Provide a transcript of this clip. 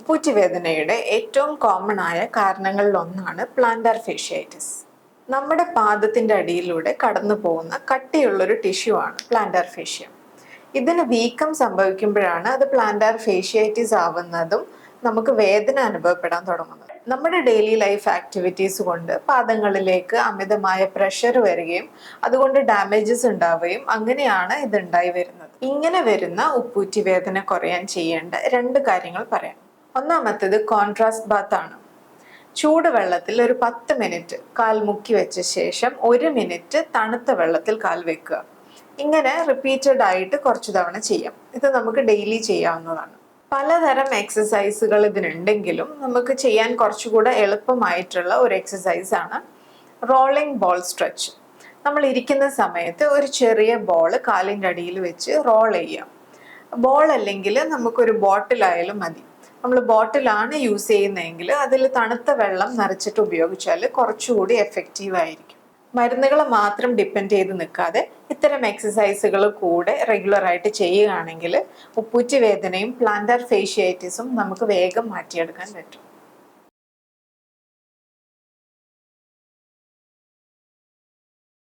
ഉപ്പൂറ്റുവേദനയുടെ ഏറ്റവും കോമൺ ആയ കാരണങ്ങളിലൊന്നാണ് പ്ലാന്റാർ ഫേഷ്യാറ്റിസ്. നമ്മുടെ പാദത്തിന്റെ അടിയിലൂടെ കടന്നു പോകുന്ന കട്ടിയുള്ളൊരു ടിഷ്യൂ ആണ് പ്ലാന്റാർ ഫേഷ്യ. ഇതിന് വീക്കം സംഭവിക്കുമ്പോഴാണ് അത് പ്ലാന്റാർ ഫേഷ്യാറ്റിസ് ആവുന്നതും നമുക്ക് വേദന അനുഭവപ്പെടാൻ തുടങ്ങുന്നത്. നമ്മുടെ ഡെയിലി ലൈഫ് ആക്ടിവിറ്റീസ് കൊണ്ട് പാദങ്ങളിലേക്ക് അമിതമായ പ്രഷർ വരികയും അതുകൊണ്ട് ഡാമേജസ് ഉണ്ടാവുകയും അങ്ങനെയാണ് ഇത് ഉണ്ടായി വരുന്നത്. ഇങ്ങനെ വരുന്ന ഉപ്പൂറ്റി വേദന കുറയാൻ ചെയ്യേണ്ട 2 കാര്യങ്ങൾ പറയാം. ഒന്നാമത്തേത് കോൺട്രാസ്റ്റ് ബാത്ത് ആണ്. ചൂടുവെള്ളത്തിൽ ഒരു 10 മിനിറ്റ് കാൽ മുക്കി വെച്ച ശേഷം 1 മിനിറ്റ് തണുത്ത വെള്ളത്തിൽ കാൽ വെക്കുക. ഇങ്ങനെ റിപ്പീറ്റഡ് ആയിട്ട് കുറച്ചു തവണ ചെയ്യാം. ഇത് നമുക്ക് ഡെയിലി ചെയ്യാവുന്നതാണ്. പലതരം എക്സസൈസുകൾ ഇതിനുണ്ടെങ്കിലും നമുക്ക് ചെയ്യാൻ കുറച്ചുകൂടെ എളുപ്പമായിട്ടുള്ള ഒരു എക്സസൈസ് ആണ് റോളിംഗ് ബോൾ സ്ട്രെച്ച്. നമ്മൾ ഇരിക്കുന്ന സമയത്ത് ഒരു ചെറിയ ബോൾ കാലിൻ്റെ അടിയിൽ വെച്ച് റോൾ ചെയ്യാം. ബോൾ അല്ലെങ്കിൽ നമുക്കൊരു ബോട്ടിലായാലും മതി. നമ്മൾ ബോട്ടിലാണ് യൂസ് ചെയ്യുന്നതെങ്കിൽ അതിൽ തണുത്ത വെള്ളം നിറച്ചിട്ട് ഉപയോഗിച്ചാൽ കുറച്ചുകൂടി എഫക്റ്റീവ് ആയിരിക്കും. മരുന്നുകൾ മാത്രം ഡിപ്പെൻഡ് ചെയ്ത് നിൽക്കാതെ ഇത്തരം എക്സസൈസുകൾ കൂടെ റെഗുലർ ആയിട്ട് ചെയ്യുകയാണെങ്കിൽ ഉപ്പൂറ്റി വേദനയും പ്ലാന്റാർ ഫേഷ്യാറ്റിസും നമുക്ക് വേഗം മാറ്റിയെടുക്കാൻ പറ്റും.